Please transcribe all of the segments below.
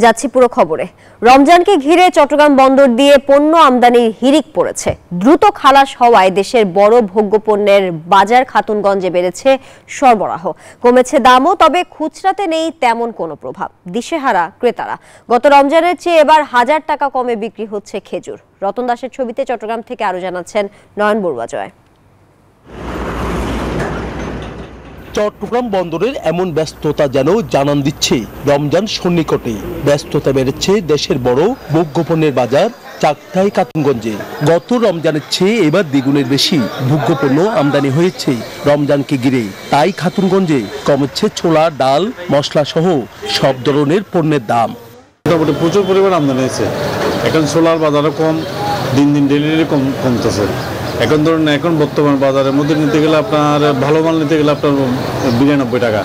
যাচ্ছি পুরো খবরে। রমজানকে ঘিরে চট্টগ্রাম বন্দর দিয়ে পণ্য আমদানির হিড়িক পড়েছে। দ্রুত খালাস হওয়ায় দেশের বড় ভোগ্যপণ্যের বাজার খাতুনগঞ্জে বেড়েছে সরবরাহ, কমেছে দামও, তবে খুচরাতে নেই তেমন কোনো প্রভাব। দিশেহারা ক্রেতারা। গত রমজানের চেয়ে এবার 1000 টাকা কমে বিক্রি হচ্ছে খেজুর। রতন দাসের ছবিতে চট্টগ্রাম থেকে আরো জানাচ্ছেন নয়ন বড়ুয়া জয়। চট্টগ্রাম বন্দরের এমন ব্যস্ততা যেন জানান দিচ্ছে রমজান সন্নিকটে। ব্যস্ততা বেড়েছে দেশের বড় ভোগ্যপণ্যের বাজার চাকতাই খাতুনগঞ্জে। গত রমজানের চেয়ে এবার দ্বিগুণের বেশি ভোগ্যপণ্য আমদানি হয়েছে রমজানকে ঘিরে। তাই খাতুনগঞ্জে কমেছে ছোলা, ডাল, মশলা সহ সব ধরনের পণ্যের দাম। মোটামুটি প্রচুর পরিমাণ আমদানি হয়েছে। এখন ছোলার বাজারও কম, দিন দিন ডেলি কমতেছে। এখন ধরুন এখন বর্তমান বাজারের মধ্যে নিতে গেলে আপনার ভালো মাল নিতে গেলে আপনার 92 টাকা।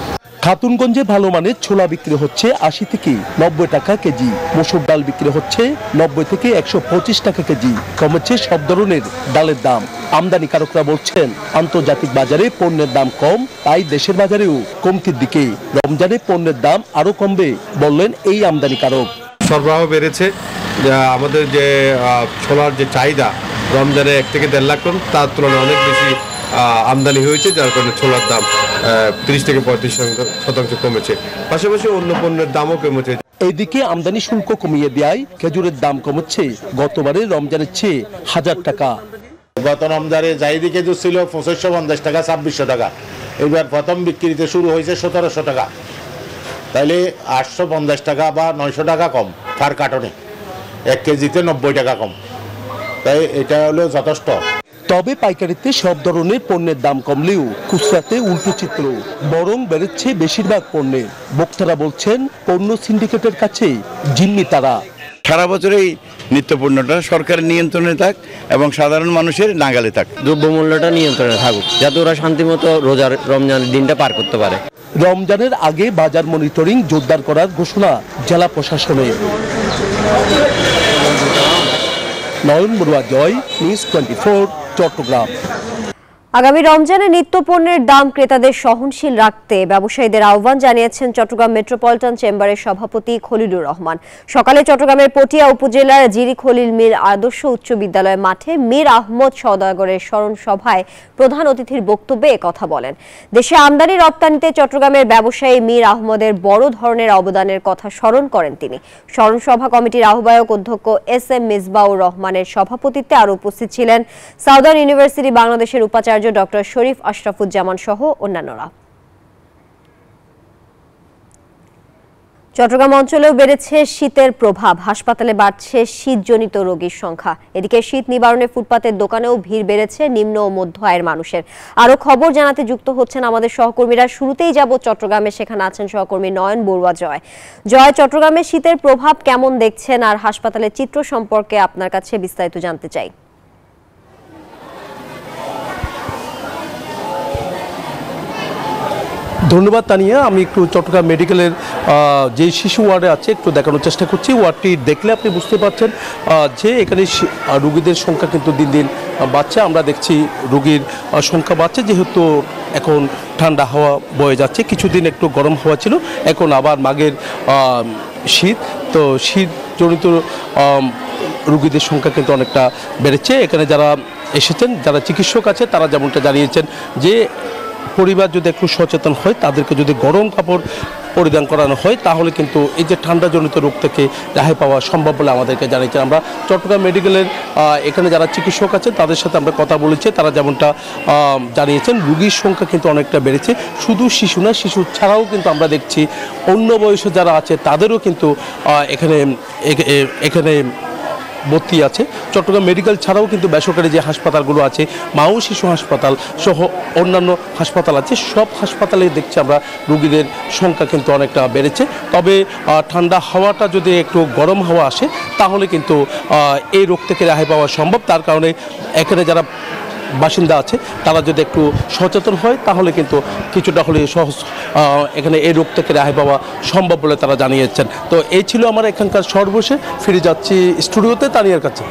খাতুনগঞ্জে ভালো মানের ছোলা বিক্রি হচ্ছে 80 থেকে 90 টাকা কেজি। মসুর ডাল বিক্রি হচ্ছে 90 থেকে 125 টাকা কেজি। কমেছে সব ধরনের ডালের দাম। আমদানিকারকরা বলছেন আন্তর্জাতিক বাজারে পণ্যের দাম কম, তাই দেশের বাজারেও কমতির দিকে। রমজানে পণ্যের দাম আরো কমবে বললেন এই আমদানিকারক। সরবরাহ বেড়েছে, আমাদের যে ছোলার যে চাহিদা রমজানে 1 থেকে 1.5 লাখ টন, তার তুলনায় অনেক বেশি আমদানি হয়েছে, যার কারণে ছোলার দাম 30 থেকে 35% কমেছে। পাশাপাশি অন্য পণ্যের দামও কমেছে। এইদিকে আমদানি শুল্ক কমিয়ে দেয় খেজুরের দাম কমেছে গতবারে রমজানের চেয়ে 1000 টাকা। গত রমজানে জাইদি খেজুর ছিল 2550 টাকা, 2600 টাকা। এবার প্রথম বিক্রিতে শুরু হয়েছে 1700 টাকা। তাইলে 850 টাকা বা 900 টাকা কম পার কার্টনে, 1 কেজিতে 90 টাকা কম। তাই এটা হলো যথেষ্ট। তবে পাইকারিতে সব ধরনের পণ্যের দাম কমলেও খুচরাতে উল্টো চিত্র, বরং বেড়েছে বেশিরভাগ পণ্যের। বক্তারা বলছেন পণ্য সিন্ডিকেটের কাছে জিম্মি তারা। সারা বছরই নিত্যপণ্যটা সরকারের নিয়ন্ত্রণে থাক এবং সাধারণ মানুষের নাগালে থাক। দ্রব্যমূল্যটা নিয়ন্ত্রণে থাকুক, যাতে ওরা শান্তিমতো রোজার রমজানের দিনটা পার করতে পারে। রমজানের আগে বাজার মনিটরিং জোরদার করার ঘোষণা জেলা প্রশাসনের। নয়ন বড়ুয়া জয়, নিউজ 24, চট্টগ্রাম। আগামী রমজানে নিত্যপণ্যের দাম ক্রেতাদের সহনশীল রাখতে ব্যবসায়ীদের আহ্বান জানিয়েছেন চট্টগ্রাম মেট্রোপলিটন চেম্বারের সভাপতি খলিলুর রহমান। সকালে চট্টগ্রামের পটিয়া উপজেলার জিরি খলিল মীর আদর্শ উচ্চ বিদ্যালয় মাঠে মীর আহমদ সওদাগরের স্মরণ সভায় প্রধান অতিথির বক্তব্যে কথা বলেন। দেশে আমদানি রপ্তানিতে চট্টগ্রামের ব্যবসায়ী মীর আহমদের বড় ধরনের অবদানের কথা স্মরণ করেন তিনি। স্মরণ সভা কমিটির আহ্বায়ক অধ্যক্ষ SM মিসবাউর রহমানের সভাপতিত্বে আরও উপস্থিত ছিলেন সাউদার্ন ইউনিভার্সিটি বাংলাদেশের উপাচার্য ডক্টর শরীফ আশরাফুজ্জামান সহ অন্যান্যরা। চট্টগ্রাম অঞ্চলেও বেড়েছে শীতের প্রভাব। হাসপাতালে বাড়ছে শীতজনিত রোগীর সংখ্যা। এদিকে শীত নিবারণে ফুটপাতের দোকানেও ভিড় বেড়েছে নিম্ন ও মধ্য আয়ের মানুষের। আরো খবর জানাতে যুক্ত হচ্ছেন আমাদের সহকর্মীরা। শুরুতেই যাব চট্টগ্রামে, সেখানে আছেন সহকর্মী নয়ন বড়ুয়া জয়। জয়, চট্টগ্রামে শীতের প্রভাব কেমন দেখছেন, আর হাসপাতালের চিত্র সম্পর্কে আপনার কাছে বিস্তারিত জানতে চাই। ধন্যবাদ তানিয়া। আমি একটু চট্টগ্রাম মেডিকেলের যে শিশু ওয়ার্ডে আছে একটু দেখানোর চেষ্টা করছি। ওয়ার্ডটি দেখলে আপনি বুঝতে পারছেন যে এখানে রোগীদের সংখ্যা কিন্তু দিন দিন বাড়ছে। আমরা দেখছি রোগীর সংখ্যা বাড়ছে, যেহেতু এখন ঠান্ডা হাওয়া বয়ে যাচ্ছে। কিছুদিন একটু গরম হাওয়া ছিল, এখন আবার মাঘের শীত, তো শীতজনিত রোগীদের সংখ্যা কিন্তু অনেকটা বেড়েছে। এখানে যারা এসেছেন, যারা চিকিৎসক আছে, তারা যেমনটা জানিয়েছেন যে পরিবার যদি একটু সচেতন হয়, তাদেরকে যদি গরম কাপড় পরিধান করানো হয়, তাহলে কিন্তু এই যে ঠান্ডাজনিত রোগ থেকে রেহাই পাওয়া সম্ভব বলে আমাদেরকে জানিয়েছেন। আমরা চট্টগ্রাম মেডিকেলের এখানে যারা চিকিৎসক আছেন তাদের সাথে আমরা কথা বলেছি, তারা যেমনটা জানিয়েছেন রোগীর সংখ্যা কিন্তু অনেকটা বেড়েছে। শুধু শিশু না, শিশু ছাড়াও কিন্তু আমরা দেখছি অন্য বয়সে যারা আছে তাদেরও কিন্তু এখানে ভর্তি আছে। চট্টগ্রাম মেডিকেল ছাড়াও কিন্তু বেসরকারি যে হাসপাতালগুলো আছে, মা ও শিশু হাসপাতাল সহ অন্যান্য হাসপাতাল আছে, সব হাসপাতালে দেখছি আমরা রোগীদের সংখ্যা কিন্তু অনেকটা বেড়েছে। তবে ঠান্ডা হাওয়াটা যদি একটু গরম হাওয়া আসে, তাহলে কিন্তু এই রোগ থেকে রেহাই পাওয়া সম্ভব। তার কারণে এখানে যারা বাসিন্দা আছে তারা যদি একটু সচেতন হয়, তাহলে কিন্তু কিছুটা হলে সহজ এখানে এই রোগ থেকে রেহাই পাওয়া সম্ভব বলে তারা জানিয়েছেন। তো এই ছিল আমার এখানকার সর্বশেষ। ফিরে যাচ্ছি স্টুডিওতে তানিয়ার কাছে।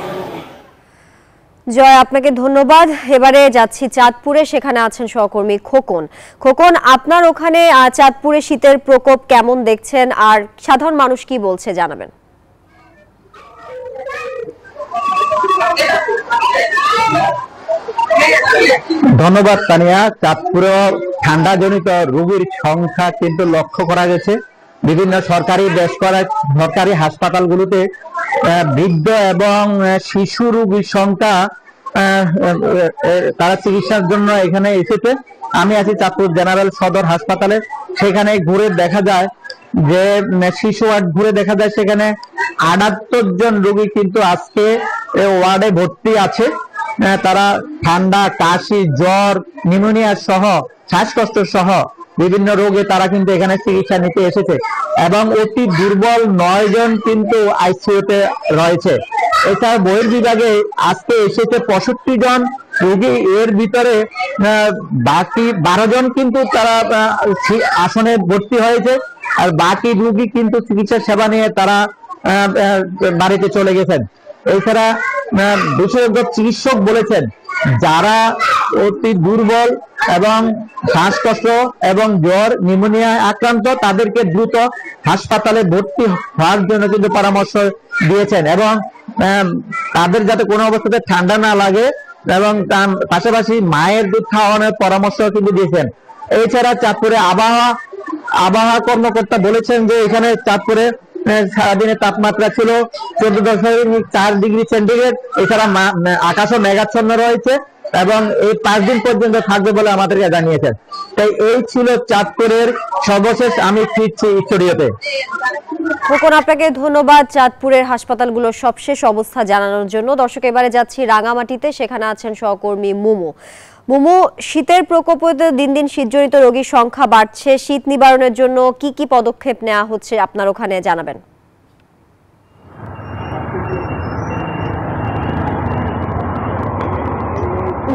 জয়, আপনাকে ধন্যবাদ। এবারে যাচ্ছি চাঁদপুরে, সেখানে আছেন সহকর্মী খোকন। খোকন, আপনার ওখানে চাঁদপুরে শীতের প্রকোপ কেমন দেখছেন আর সাধারণ মানুষ কি বলছে জানাবেন। ধন্যবাদ তানিয়া। চাঁদপুরে ঠান্ডাজনিত রোগীর সংখ্যা কিন্তু লক্ষ্য করা গেছে। বিভিন্ন সরকারি হাসপাতালগুলোতে বৃদ্ধ এবং শিশু রোগীর সংখ্যা তারা চিকিৎসার জন্য এখানে এসেছে। আমি আছি চাঁদপুর জেনারেল সদর হাসপাতালে, সেখানে ঘুরে দেখা যায় যে শিশু ওয়ার্ড ঘুরে দেখা যায় সেখানে 78 জন রোগী কিন্তু আজকে ওয়ার্ডে ভর্তি আছে। তারা ঠান্ডা, কাশি, জ্বর, নিউমোনিয়া সহ শ্বাসকষ্ট সহ বিভিন্ন রোগে তারা কিন্তু এখানে চিকিৎসা নিতে এসেছে এবং অতি দুর্বল 9 জন কিন্তু আইসিইউতে রয়েছে। এছাড়া বহির্বিভাগে আজকে এসেছে 65 জন রোগী, এর ভিতরে বাকি 12 জন কিন্তু তারা আসনে ভর্তি হয়েছে আর বাকি রোগী কিন্তু চিকিৎসা সেবা নিয়ে তারা বাড়িতে চলে গেছেন। এছাড়া বিশেষজ্ঞ চিকিৎসক বলেছেন যারা অতি দুর্বল এবং শ্বাসকষ্ট এবং জ্বর, নিউমোনিয়া আক্রান্ত তাদেরকে দ্রুত হাসপাতালে ভর্তি হওয়ার জন্য কিন্তু পরামর্শ দিয়েছেন এবং তাদের যাতে কোনো অবস্থাতে ঠান্ডা না লাগে এবং তার পাশাপাশি মায়ের দুধ খাওয়ানোর পরামর্শ কিন্তু দিয়েছেন। এছাড়া চাঁদপুরে আবহাওয়া কর্মকর্তা বলেছেন যে এখানে চাঁদপুরে সারাদিনের তাপমাত্রা ছিল 14.4 ডিগ্রি সেন্টিগ্রেড। এছাড়া আকাশও মেঘাচ্ছন্ন রয়েছে এবং এই 5 দিন পর্যন্ত থাকবে বলে আমাদেরকে জানিয়েছেন। তাই এই ছিল চাঁদপুরের সর্বশেষ। আমি ফিরছি স্টুডিওতে। খোকন, আপনাকে ধন্যবাদ চাঁদপুরের হাসপাতালগুলোর সবশেষ অবস্থা জানানোর জন্য। দর্শক, এবারে যাচ্ছি রাঙামাটিতে, সেখানে আছেন সহকর্মী মুমু। মুমু, শীতের প্রকোপে দিন দিন শীতজনিত রোগীর সংখ্যা বাড়ছে, শীত নিবারণের জন্য কি কি পদক্ষেপ নেওয়া হচ্ছে আপনার ওখানে জানাবেন।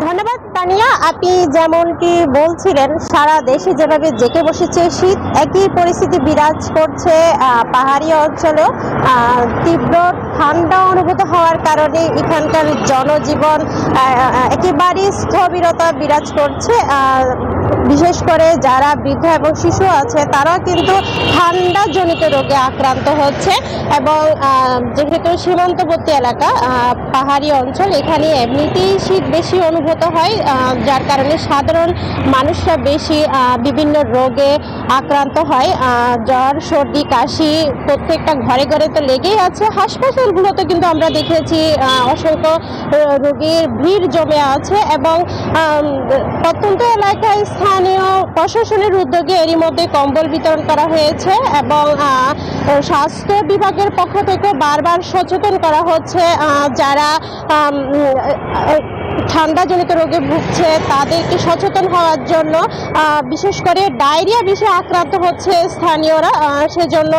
ধন্যবাদ তানিয়া। আপনি যেমনটি বলছিলেন, সারা দেশে যেভাবে জেঁকে বসেছে শীত, একই পরিস্থিতি বিরাজ করছে পাহাড়ি অঞ্চলেও। তীব্র ঠান্ডা অনুভূত হওয়ার কারণে এখানকার জনজীবন একেবারেই স্থবিরতা বিরাজ করছে। বিশেষ করে যারা বৃদ্ধ এবং শিশু আছে তারা কিন্তু ঠান্ডাজনিত রোগে আক্রান্ত হচ্ছে এবং যেহেতু সীমান্তবর্তী এলাকা, পাহাড়ি অঞ্চল, এখানে এমনিতেই শীত বেশি অনুভূত হয়, যার কারণে সাধারণ মানুষরা বেশি বিভিন্ন রোগে আক্রান্ত হয়। জ্বর, সর্দি, কাশি প্রত্যেকটা ঘরে ঘরে তো লেগেই আছে। হাসপাতালগুলোতে কিন্তু আমরা দেখেছি অসংখ্য রোগীর ভিড় জমে আছে এবং প্রত্যন্ত এলাকায় স্থানীয় প্রশাসনের উদ্যোগে এরই মধ্যে কম্বল বিতরণ করা হয়েছে এবং স্বাস্থ্য বিভাগের পক্ষ থেকে বারবার সচেতন করা হচ্ছে যারা ঠান্ডাজনিত রোগে ভুগছে তাদেরকে সচেতন হওয়ার জন্য। বিশেষ করে ডায়রিয়া বিষয়ে আক্রান্ত হচ্ছে স্থানীয়রা, সেজন্য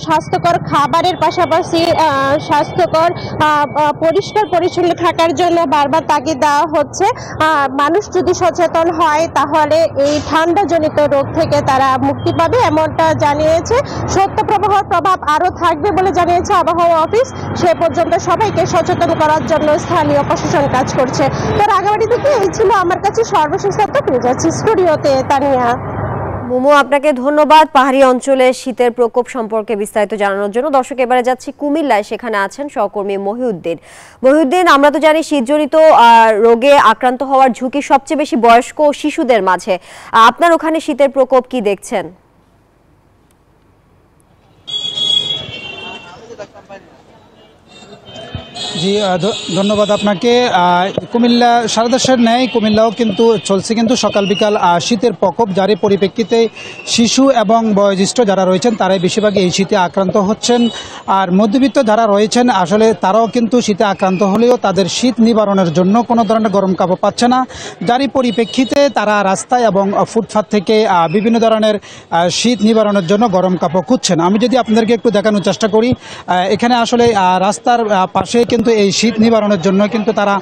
স্বাস্থ্যকর খাবারের পাশাপাশি স্বাস্থ্যকর পরিষ্কার পরিচ্ছন্ন থাকার জন্য বারবার তাগিদ দেওয়া হচ্ছে। মানুষ যদি সচেতন হয় তাহলে এই ঠান্ডাজনিত রোগ থেকে তারা মুক্তি পাবে, এমনটা জানিয়েছে। শৈত্যপ্রবাহের প্রভাব আরও থাকবে বলে জানিয়েছে আবহাওয়া অফিস। সে পর্যন্ত সবাইকে সচেতন করার জন্য স্থানীয় প্রশাসন কাজ করছে। তো রাঙামাটি থেকে এই ছিল আমার কাছে সর্বশেষ তথ্য। পেয়ে যাচ্ছি স্টুডিওতে তানিয়া। মুমু, আপনাকে ধন্যবাদ পাহাড়ি অঞ্চলে শীতের প্রকোপ সম্পর্কে বিস্তারিত জানানোর জন্য। দর্শক, এবারে যাচ্ছি কুমিল্লায়, সেখানে আছেন সহকর্মী মহিউদ্দিন। আমরা তো জানি শীতজনিত রোগে আক্রান্ত হওয়ার ঝুঁকি সবচেয়ে বেশি বয়স্ক ও শিশুদের মাঝে। আপনার ওখানে শীতের প্রকোপ কি দেখছেন? জি, ধন্যবাদ আপনাকে। কুমিল্লা সারা দেশের ন্যায় কুমিল্লাও কিন্তু চলছে কিন্তু সকাল বিকাল শীতের প্রকোপ, যার পরিপ্রেক্ষিতে শিশু এবং বয়োজ্যেষ্ঠ যারা রয়েছেন তারাই বেশিরভাগই এই শীতে আক্রান্ত হচ্ছেন। আর মধ্যবিত্ত যারা রয়েছেন আসলে তারাও কিন্তু শীতে আক্রান্ত হলেও তাদের শীত নিবারণের জন্য কোনো ধরনের গরম কাপড় পাচ্ছে না, যারই পরিপ্রেক্ষিতে তারা রাস্তায় এবং ফুটপাত থেকে বিভিন্ন ধরনের শীত নিবারণের জন্য গরম কাপড় খুঁজছেন। আমি যদি আপনাদেরকে একটু দেখানোর চেষ্টা করি, এখানে আসলে রাস্তার পাশে কিন্তু এই শীত নিবারণের জন্য কিন্তু তারা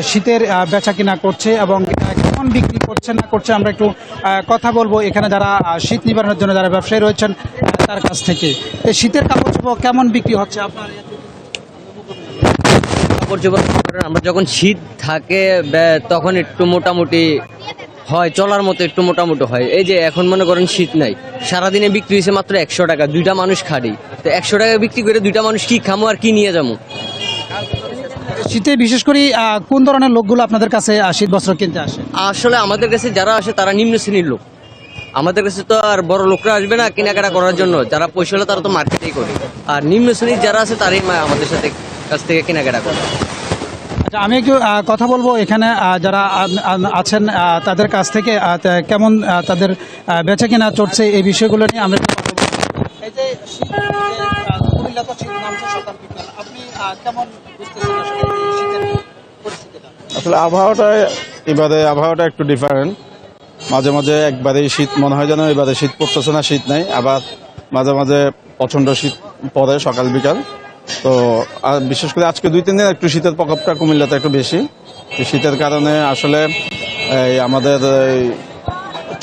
শীতের বেচা কিনা করছে এবং কেমন বিক্রি করছে না করছে আমরা একটু কথা বলবো এখানে যারা শীত নিবারণের জন্য যারা ব্যবসায়ী রয়েছেন তার কাছ থেকে। এই শীতের কাপড় চোপড় কেমন বিক্রি হচ্ছে আপনার? কাপড় চোপড় আমরা যখন শীত থাকে তখন একটু মোটামুটি হয়, চলার মতো একটু মোটামুটি হয়। এই যে এখন মনে করেন শীত নাই, সারাদিনে বিক্রি হয়েছে মাত্র 100 টাকা, 2টা মানুষ খাড়ি। তো 100 টাকা বিক্রি করে 2টা মানুষ কি খামো আর কি নিয়ে যাবো? শীতে বিশেষ করে কোন ধরনের লোকগুলো আপনাদের কাছে শীত বস্ত্র কিনতে আসে? আসলে আমাদের কাছে যারা আসে তারা নিম্ন শ্রেণীর লোক। আমাদের কাছে তো আর বড় লোকরা আসবে না কেনাকাটা করার জন্য, যারা পয়সা হলে তারা তো মার্কেটেই করে, আর নিম্ন শ্রেণীর যারা আছে তারাই আমাদের সাথে কাছ থেকে কেনাকাটা করে। আচ্ছা, আমি একটু কথা বলবো এখানে যারা আছেন তাদের কাছ থেকে কেমন তাদের বেচা কেনা চলছে এই বিষয়গুলো নিয়ে আমরা এই যে কুমিল্লা তো শীত নামছে সকাল বিকাল, আপনি কেমন বুঝতেছেন আসলে এই শীতের পরিস্থিতিটা? আসলে আবহাওয়াটা একটু ডিফারেন্ট। মাঝে মাঝে একবারেই শীত মনে হয় যেন এবারে শীত পড়তেছে না, শীত নাই, আবার মাঝে মাঝে প্রচণ্ড শীত পড়ে সকাল বিকাল। তো আর বিশেষ করে আজকে 2-3 দিন একটু শীতের প্রকোপটা কুমিল্লাতে একটু বেশি। তো শীতের কারণে আসলে আমাদের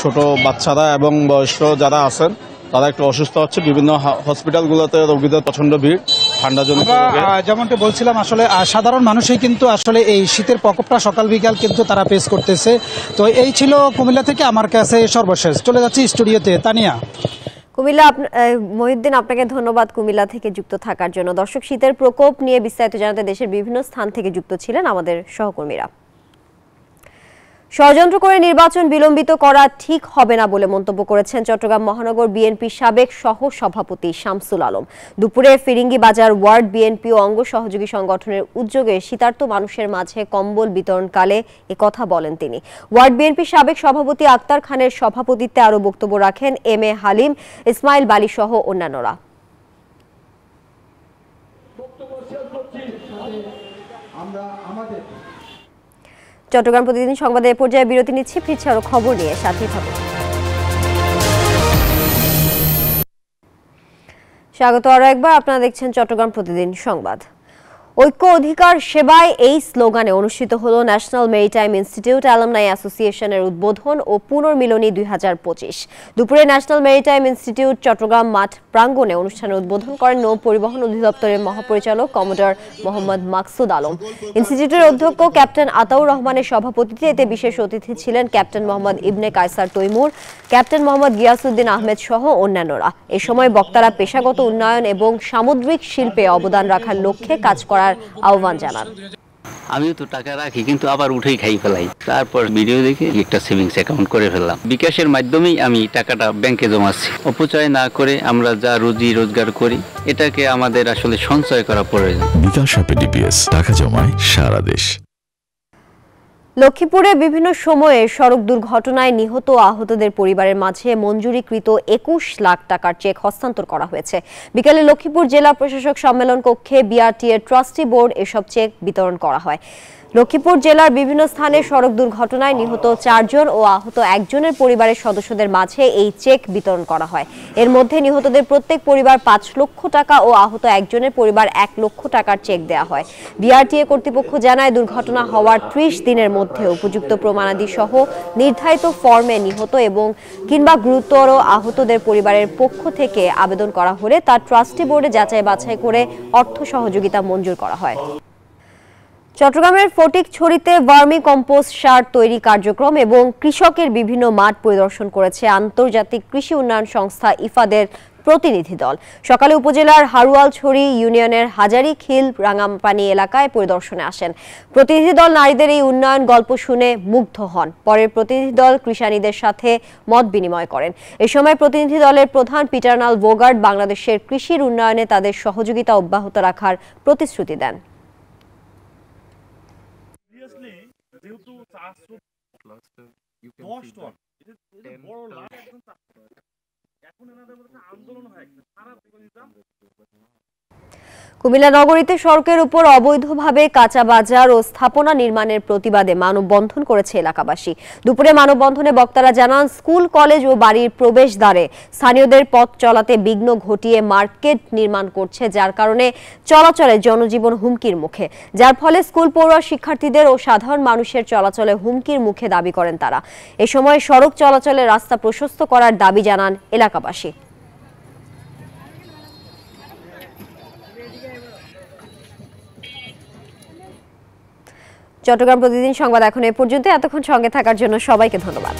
ছোট বাচ্চারা এবং বয়স্ক যারা আছেন তারা একটু অসুস্থ হচ্ছে। বিভিন্ন হসপিটালগুলোতে রোগীদের প্রচণ্ড ভিড়, ঠান্ডাজনিত রোগে। যেমনটা বলছিলাম আসলে সাধারণ মানুষই কিন্তু আসলে এই শীতের প্রকোপটা সকাল বিকাল কিন্তু তারা ফেস করতেছে। তো এই ছিল কুমিল্লা থেকে আমার কাছে সর্বশেষ। চলে যাচ্ছি স্টুডিওতে। তানিয়া। কুমিল্লা, মহিউদ্দিন আপনাকে ধন্যবাদ কুমিল্লা থেকে যুক্ত থাকার জন্য। দর্শক, শীতের প্রকোপ নিয়ে বিস্তারিত জানাতে দেশের বিভিন্ন স্থান থেকে যুক্ত ছিলেন আমাদের সহকর্মীরা। ষড়যন্ত্র করে নির্বাচন বিলম্বিত করা ঠিক হবে না বলে মন্তব্য করেছেন চট্টগ্রাম মহানগর বিএনপির সাবেক সহ সভাপতি শামসুল আলম। দুপুরে ফিরিঙ্গি বাজার ওয়ার্ড বিএনপি ও অঙ্গ সহযোগী সংগঠনের উদ্যোগে শীতার্ত মানুষের মাঝে কম্বল বিতরণকালে একথা বলেন তিনি। ওয়ার্ড বিএনপির সাবেক সভাপতি আক্তার খানের সভাপতিত্বে আরও বক্তব্য রাখেন এম এ হালিম, ইসমাইল বালী সহ অন্যান্যরা। চট্টগ্রাম প্রতিদিন সংবাদে পর্যায়ে বিরতি নিচ্ছি, ফিরছি আরো খবর নিয়ে, সাথেই থাকুন। স্বাগত আরো একবার, আপনারা দেখছেন চট্টগ্রাম প্রতিদিন সংবাদ। ঐক্য অধিকার সেবায় এই স্লোগানে অনুষ্ঠিত হলো ন্যাশনাল মেরিটাইম ইনস্টিটিউট অ্যালামনাই অ্যাসোসিয়েশনের উদ্বোধন ও পুনর্মিলনী 2025। দুপুরে ন্যাশনাল মেরিটাইম ইনস্টিটিউট চট্টগ্রাম মাঠ প্রাঙ্গণে অনুষ্ঠানের উদ্বোধন করেন নৌ পরিবহন অধিদপ্তরের মহাপরিচালক কমোডর মোহাম্মদ মাকসুদ আলম। ইনস্টিটিউটের অধ্যক্ষ ক্যাপ্টেন আতাউর রহমানের সভাপতিত্বে এতে বিশেষ অতিথি ছিলেন ক্যাপ্টেন মোহাম্মদ ইবনে কায়সার তৈমুর, ক্যাপ্টেন মোহাম্মদ গিয়াসউদ্দিন আহমেদ সহ অন্যান্যরা। এ সময় বক্তারা পেশাগত উন্নয়ন এবং সামুদ্রিক শিল্পে অবদান রাখার লক্ষ্যে কাজ করার আহ্বান জানান। আমিও তো টাকা রাখি কিন্তু আবার উঠেই খাই ফেলাই, তারপর ভিডিও দেখে একটা সেভিংস অ্যাকাউন্ট করে ফেললাম। বিকাশের মাধ্যমেই আমি টাকাটা ব্যাংকে জমাচ্ছি। অপচয় না করে আমরা যা রুজি রোজগার করি এটাকে আমাদের আসলে সঞ্চয় করা প্রয়োজন। বিকাশ অ্যাপে ডিপিএস, টাকা জমায় সারা দেশ। লক্ষ্মীপুরে বিভিন্ন সময়ে সড়ক দুর্ঘটনায় নিহত ও আহতদের পরিবারের মাঝে মঞ্জুরিকৃত 21 লাখ টাকার চেক হস্তান্তর করা হয়েছে। বিকেলে লক্ষ্মীপুর জেলা প্রশাসক সম্মেলন কক্ষে বিআরটি এর ট্রাস্টি বোর্ড এসব চেক বিতরণ করা হয়। লক্ষ্মীপুর জেলার বিভিন্ন স্থানে সড়ক দুর্ঘটনায় নিহত 4 জন ও আহত 1 জনের পরিবারের সদস্যদের মাঝে এই চেক বিতরণ করা হয়। এর মধ্যে নিহতদের প্রত্যেক পরিবার 5 লক্ষ টাকা ও আহত 1 জনের পরিবার 1 লক্ষ টাকার চেক দেওয়া হয়। বিআরটিএ কর্তৃপক্ষ জানায়, দুর্ঘটনা হওয়ার 30 দিনের মধ্যে উপযুক্ত প্রমাণাদি সহ নির্ধারিত ফর্মে নিহত এবং কিংবা গুরুতর আহতদের পরিবারের পক্ষ থেকে আবেদন করা হলে তা ট্রাস্টি বোর্ডে যাচাই বাছাই করে অর্থ সহযোগিতা মঞ্জুর করা হয়। চট্টগ্রামের ফটিকছড়িতে ভার্মি কম্পোস্ট সার তৈরি কার্যক্রম এবং কৃষকের বিভিন্ন মাঠ পরিদর্শন করেছে আন্তর্জাতিক কৃষি উন্নয়ন সংস্থা ইফাদের প্রতিনিধি দল। সকালে উপজেলার হারুয়ালছড়ি ইউনিয়নের হাজারি খিল রাঙাপানি এলাকায় পরিদর্শনে আসেন। প্রতিনিধি দল নারীদের এই উন্নয়ন গল্প শুনে মুগ্ধ হন। পরে প্রতিনিধি দল কৃষানীদের সাথে মত বিনিময় করেন। এ সময় প্রতিনিধি দলের প্রধান পিটারনাল বোগার্ড বাংলাদেশের কৃষির উন্নয়নে তাদের সহযোগিতা অব্যাহত রাখার প্রতিশ্রুতি দেন। কুমিল্লা নগরীতে সড়কের উপর অবৈধভাবে কাঁচা বাজার ও স্থাপনা নির্মাণের প্রতিবাদে মানববন্ধন করেছে এলাকাবাসী। দুপুরে মানববন্ধনে বক্তারা জানান, স্কুল কলেজ ও বাড়ির প্রবেশদ্বারে স্থানীয়দের পথ চলাতে বিঘ্ন ঘটিয়ে মার্কেট নির্মাণ করছে, যার কারণে চলাচলে জনজীবন হুমকির মুখে, যার ফলে স্কুল পড়ুয়া শিক্ষার্থীদের ও সাধারণ মানুষের চলাচলে হুমকির মুখে দাবি করেন তারা। এ সময় সড়ক চলাচলের রাস্তা প্রশস্ত করার দাবি জানান এলাকাবাসী। চট্টগ্রাম প্রতিদিন সংবাদ এখন এ পর্যন্ত। এতক্ষণ সঙ্গে থাকার জন্য সবাইকে ধন্যবাদ।